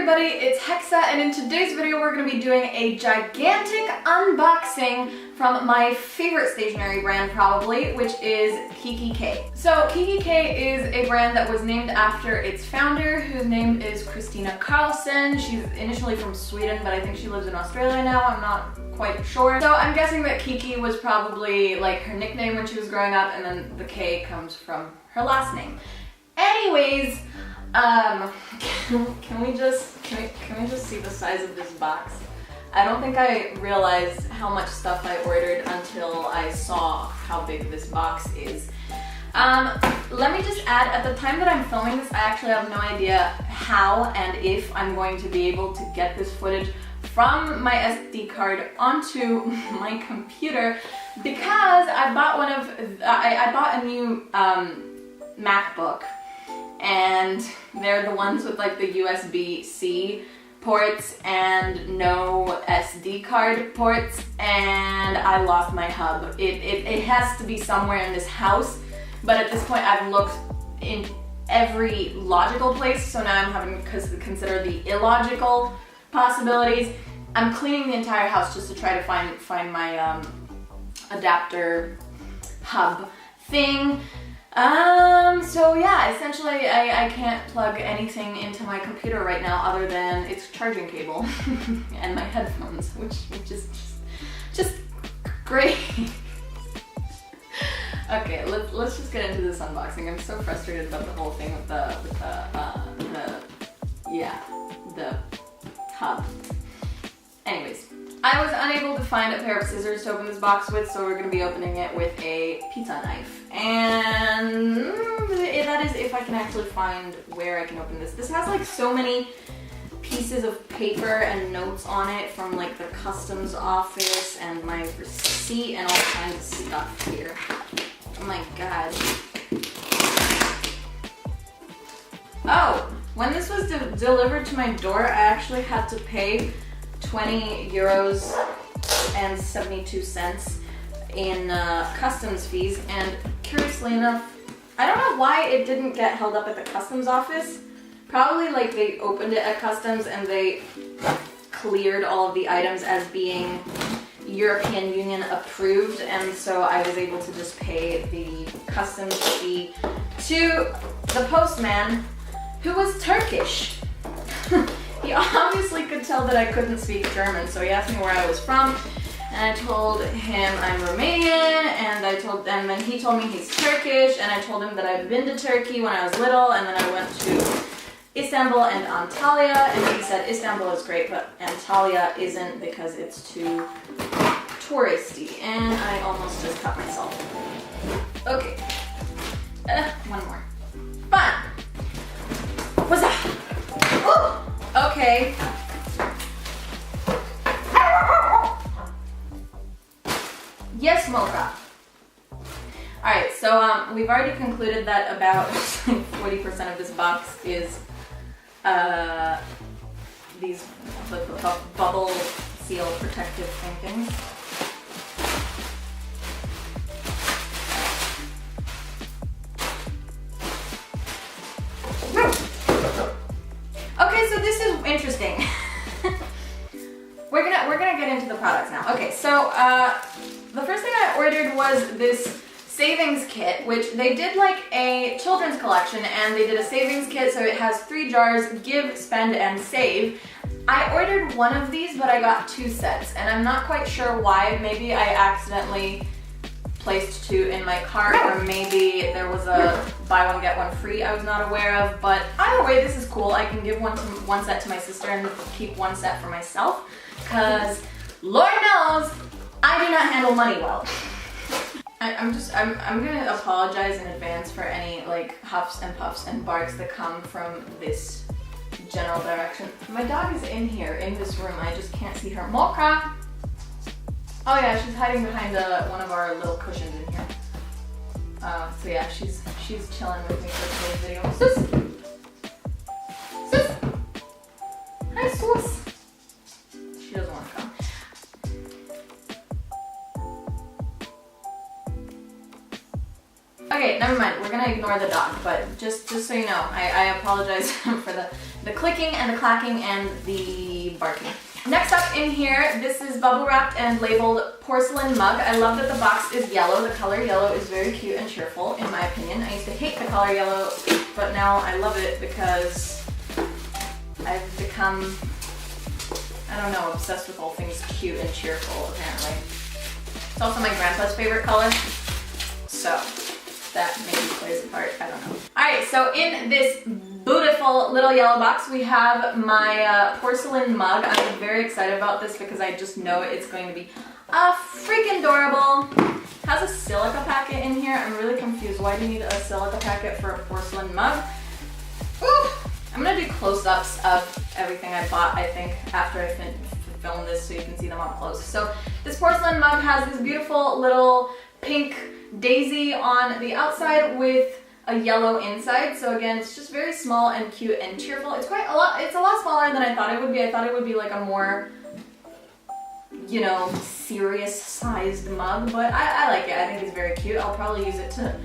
everybody, it's Hexa, and in today's video we're going to be doing a gigantic unboxing from my favorite stationery brand probably, which is Kikki. So Kikki is a brand that was named after its founder, whose name is Christina Carlson. She's initially from Sweden, but I think she lives in Australia now, I'm not quite sure. So I'm guessing that Kikki was probably like her nickname when she was growing up, and then the K comes from her last name. Anyways, can we just see the size of this box? I don't think I realized how much stuff I ordered until I saw how big this box is. Let me just add, at the time that I'm filming this, I actually have no idea how and if I'm going to be able to get this footage from my SD card onto my computer, because I bought a new MacBook, and they're the ones with like the USB-C ports and no SD card ports, and I lost my hub. It has to be somewhere in this house, but at this point I've looked in every logical place, so now I'm having to consider the illogical possibilities. I'm cleaning the entire house just to try to find my adapter hub thing. So yeah, essentially I can't plug anything into my computer right now other than its charging cable and my headphones, which is just great. Okay, let's just get into this unboxing. I'm so frustrated about the whole thing with the hub. Anyways, I was unable to find a pair of scissors to open this box with, so we're going to be opening it with a pizza knife. And that is if I can actually find where I can open this. This has like so many pieces of paper and notes on it from like the customs office and my receipt and all kinds of stuff here. Oh my god. Oh, when this was delivered to my door, I actually had to pay 20 euros and 72 cents in customs fees, and curiously enough, I don't know why it didn't get held up at the customs office. Probably like they opened it at customs and they cleared all of the items as being European Union approved, and so I was able to just pay the customs fee to the postman, who was Turkish. He obviously could tell that I couldn't speak German, so he asked me where I was from, and I told him I'm Romanian, and then he told me he's Turkish, and I told him that I've been to Turkey when I was little, and then I went to Istanbul and Antalya, and he said Istanbul is great, but Antalya isn't because it's too touristy, and I almost just cut myself. Okay, one more. Fun! What's that? Ooh. Okay. Yes, Mocha. Alright, so we've already concluded that about 40% of this box is these bubble seal protective things. Okay, so this is interesting. We're gonna get into the products now. Okay, so the first thing I ordered was this savings kit, which they did like a children's collection, and they did a savings kit, so it has 3 jars: give, spend, and save. I ordered one of these, but I got 2 sets, and I'm not quite sure why. Maybe I accidentally placed 2 in my cart, or maybe there was a buy one get one free I was not aware of, but either way, this is cool. I can give one set to my sister and keep 1 set for myself, because Lord knows I do not handle money well. I'm gonna apologize in advance for any like huffs and puffs and barks that come from this general direction. My dog is in here, in this room. I just can't see her. Mocha! Oh yeah, she's hiding behind one of our little cushions in here. So yeah, she's chilling with me for today's video. Sus! Sus! Hi, Sus! She doesn't want to come. Okay, never mind. We're gonna ignore the dog, but just so you know, I apologize for the the clicking and the clacking and the barking. Next up in here, this is bubble wrapped and labeled porcelain mug. I love that the box is yellow. The color yellow is very cute and cheerful, in my opinion. I used to hate the color yellow, but now I love it because I've become, I don't know, obsessed with all things cute and cheerful, apparently. It's also my grandpa's favorite color, so that maybe plays a part, I don't know. Alright, so in this beautiful little yellow box, we have my porcelain mug. I'm very excited about this because I just know it's going to be freaking adorable. It has a silica packet in here. I'm really confused. Why do you need a silica packet for a porcelain mug? Ooh, I'm gonna do close-ups of everything I bought, I think, after I film this so you can see them up close. So this porcelain mug has this beautiful little pink daisy on the outside with a yellow inside. So again, it's just very small and cute and cheerful. It's a lot smaller than I thought it would be. I thought it would be like a more, you know, serious sized mug, but I like it. I think it's very cute. I'll probably use it to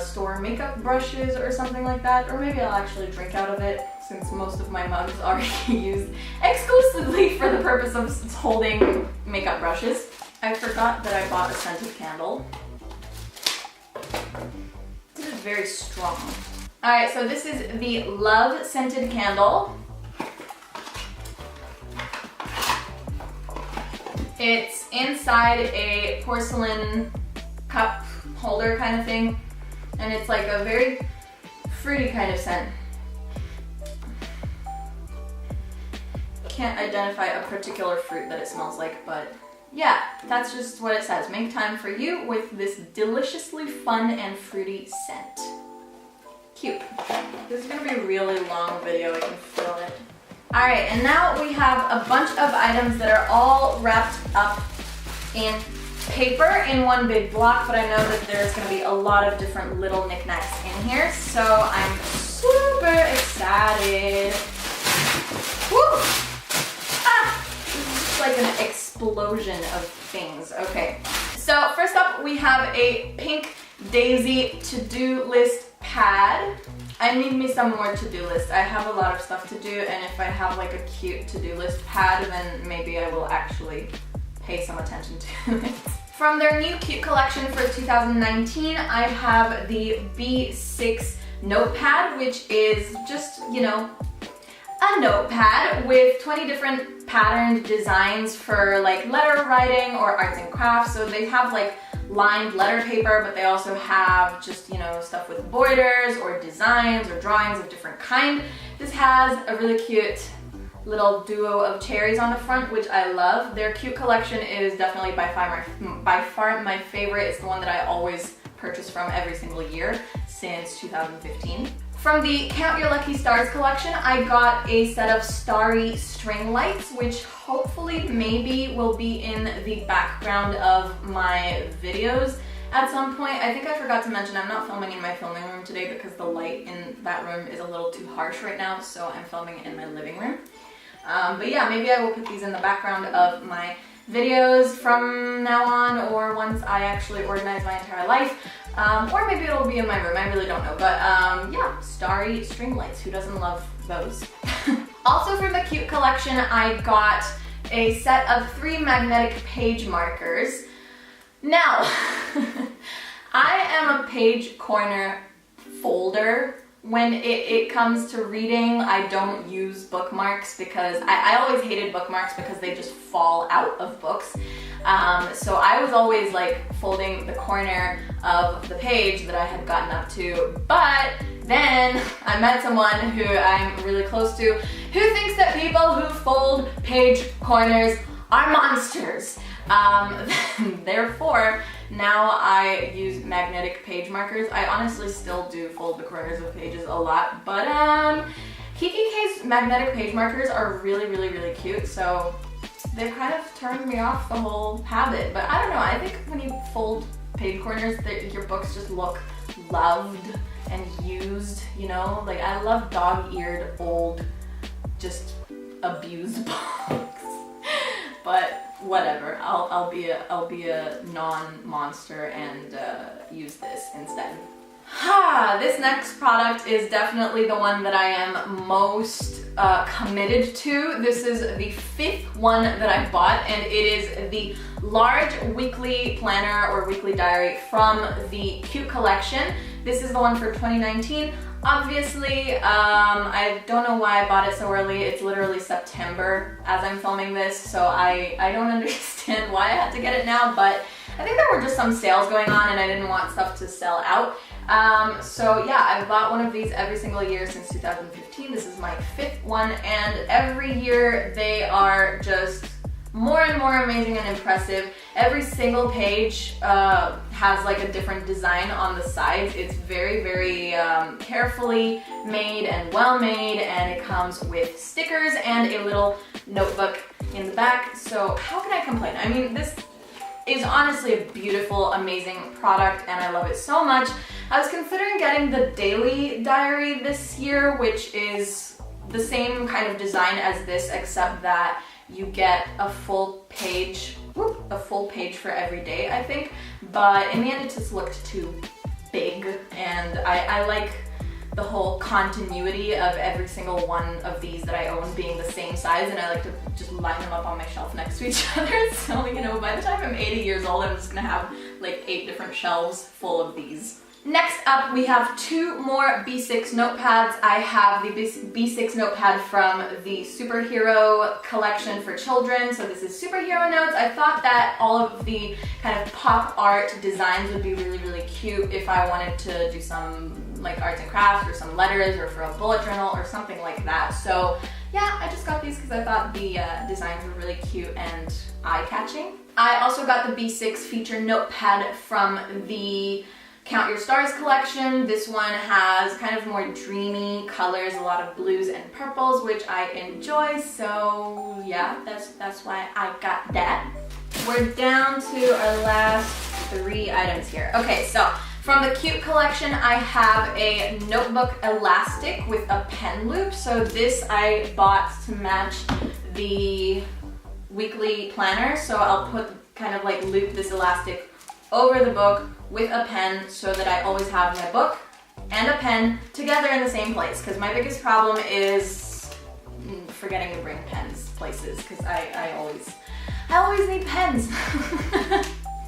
store makeup brushes or something like that, or maybe I'll actually drink out of it since most of my mugs are used exclusively for the purpose of holding makeup brushes. I forgot that I bought a scented candle. This is very strong. Alright, so this is the Love Scented Candle. It's inside a porcelain cup holder kind of thing, and it's like a very fruity kind of scent. Can't identify a particular fruit that it smells like, but yeah, that's just what it says. Make time for you with this deliciously fun and fruity scent. Cute. This is gonna be a really long video, I can feel it. Alright, and now we have a bunch of items that are all wrapped up in paper in one big block, but I know that there's gonna be a lot of different little knickknacks in here, so I'm super excited. Woo! Ah! This is just like an explosion of things. Okay, so first up we have a pink daisy to-do list pad. I need me some more to-do list. I have a lot of stuff to do, and if I have like a cute to-do list pad, then maybe I will actually pay some attention to it. From their new cute collection for 2019, I have the B6 notepad, which is just, you know, a notepad with 20 different patterned designs for like letter writing or arts and crafts. So they have like lined letter paper, but they also have just, you know, stuff with borders or designs or drawings of different kind. This has a really cute little duo of cherries on the front, which I love. Their cute collection is definitely by far my favorite. It's the one that I always purchase from every single year since 2015. From the Count Your Lucky Stars collection, I got a set of starry string lights, which hopefully maybe will be in the background of my videos at some point. I think I forgot to mention I'm not filming in my filming room today because the light in that room is a little too harsh right now, so I'm filming in my living room. But yeah, maybe I will put these in the background of my videos from now on, or once I actually organize my entire life. Or maybe it'll be in my room, I really don't know. But yeah, starry string lights, who doesn't love those? Also from the cute collection, I got a set of 3 magnetic page markers. Now, I am a page corner folder. When it comes to reading, I don't use bookmarks because I always hated bookmarks because they just fall out of books. So I was always like folding the corner of the page that I had gotten up to, but then I met someone who I'm really close to who thinks that people who fold page corners are monsters. Therefore, now I use magnetic page markers. I honestly still do fold the corners of pages a lot, but Kikki's magnetic page markers are really, really, really cute, so they've kind of turned me off the whole habit. But I don't know, I think when you fold page corners, your books just look loved and used, you know? Like, I love dog-eared, old, just abused books. But whatever, I'll be a non-monster and use this instead. This next product is definitely the one that I am most committed to. This is the 5th one that I bought, and it is the large weekly planner or weekly diary from the Cute collection. This is the one for 2019. Obviously, I don't know why I bought it so early. It's literally September as I'm filming this, so I don't understand why I had to get it now, but I think there were just some sales going on and I didn't want stuff to sell out. So yeah, I've bought one of these every single year since 2015. This is my 5th one, and every year they are just more and more amazing and impressive. Every single page has like a different design on the sides. It's very, very carefully made and well made, and it comes with stickers and a little notebook in the back. So how can I complain? I mean, this is honestly a beautiful, amazing product, and I love it so much. I was considering getting the daily diary this year, which is the same kind of design as this, except that you get a full page for every day, I think. But in the end, it just looked too big, and I like the whole continuity of every single one of these that I own being the same size, and I like to just line them up on my shelf next to each other. So, you know, by the time I'm 80 years old, I'm just gonna have like 8 different shelves full of these. Next up, we have 2 more B6 notepads. I have the B6 notepad from the superhero collection for children. So this is superhero notes. I thought that all of the kind of pop art designs would be really, really cute if I wanted to do some like arts and crafts or some letters or for a bullet journal or something like that. So yeah, I just got these because I thought the designs were really cute and eye-catching. I also got the B6 feature notepad from the Count Your Stars collection. This one has kind of more dreamy colors, a lot of blues and purples, which I enjoy. So yeah, that's why I got that. We're down to our last 3 items here. Okay, so from the Cute collection, I have a notebook elastic with a pen loop. So this I bought to match the weekly planner. So I'll put kind of like loop this elastic over the book with a pen so that I always have my book and a pen together in the same place, because my biggest problem is forgetting to bring pens places, because I always need pens.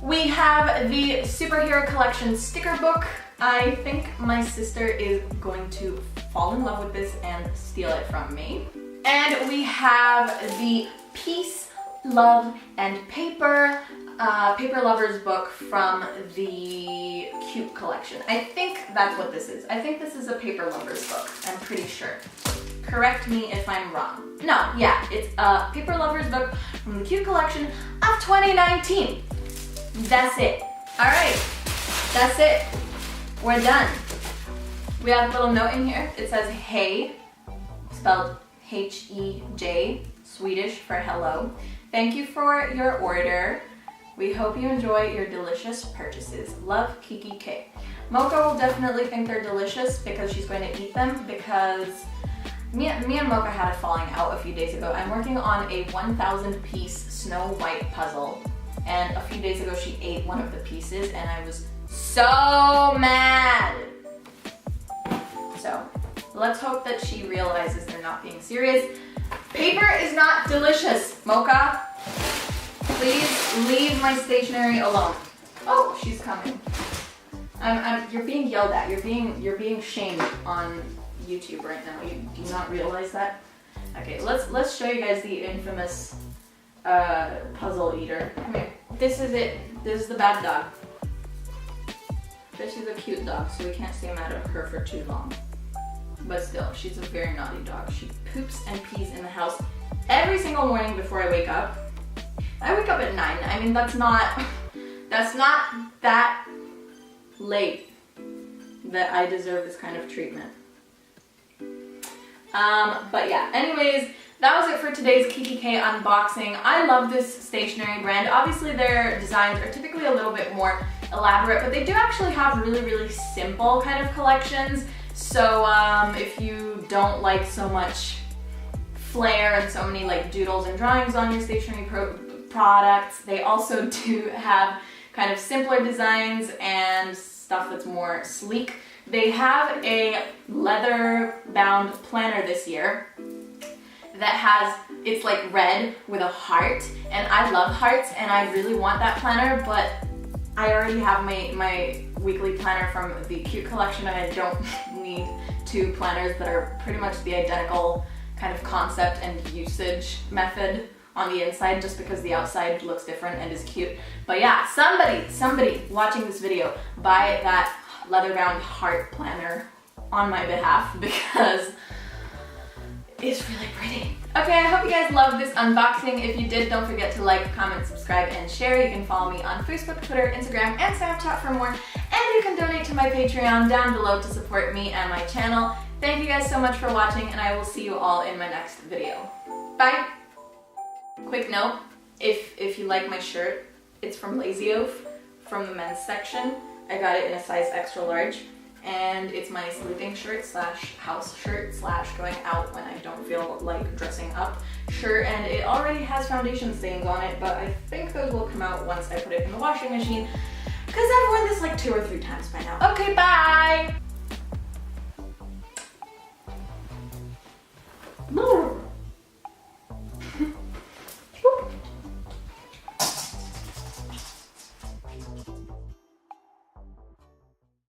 We have the superhero collection sticker book. I think my sister is going to fall in love with this and steal it from me. And we have the Peace, Love, and Paper Lovers book from the Cute collection. I think that's what this is. I think this is a Paper Lovers book, I'm pretty sure. Correct me if I'm wrong. No, yeah, it's a Paper Lovers book from the Cute collection of 2019. That's it. All right, that's it. We're done. We have a little note in here. It says hey, spelled H-E-J, Swedish for hello. Thank you for your order. We hope you enjoy your delicious purchases. Love, Kikki K. Mocha will definitely think they're delicious because she's going to eat them, because me and Mocha had a falling out a few days ago. I'm working on a 1,000 piece Snow White puzzle, and a few days ago she ate one of the pieces and I was so mad. So let's hope that she realizes they're not being serious. Paper is not delicious, Mocha. Please leave my stationery alone. Oh, she's coming. You're being yelled at. You're being shamed on YouTube right now. You do you not realize that? Okay, let's show you guys the infamous puzzle eater. Come here. This is it. This is the bad dog. This is a cute dog, so we can't stay mad at her for too long. But still, she's a very naughty dog. She poops and pees in the house every single morning before I wake up. I wake up at 9. I mean, that's not that late that I deserve this kind of treatment. But yeah, anyways, that was it for today's Kikki K unboxing. I love this stationery brand. Obviously their designs are typically a little bit more elaborate, but they do actually have really, really simple kind of collections. So if you don't like so much flair and so many like doodles and drawings on your stationery products, they also do have kind of simpler designs and stuff that's more sleek. They have a leather bound planner this year that has, it's like red with a heart, and I love hearts and I really want that planner, but I already have my weekly planner from the Cute collection and I don't need two planners that are pretty much the identical kind of concept and usage method on the inside, just because the outside looks different and is cute. But yeah, somebody watching this video, buy that leather bound heart planner on my behalf because it's really pretty. Okay, I hope you guys loved this unboxing. If you did, don't forget to like, comment, subscribe, and share. You can follow me on Facebook, Twitter, Instagram, and Snapchat for more. And you can donate to my Patreon down below to support me and my channel. Thank you guys so much for watching, and I will see you all in my next video. Bye! Quick note, if you like my shirt, it's from Lazy Oaf, from the men's section. I got it in a size extra large, and it's my sleeping shirt slash house shirt slash going out when I don't feel like dressing up shirt, and it already has foundation stains on it, but I think those will come out once I put it in the washing machine, because I've worn this like 2 or 3 times by now. Okay, bye! No.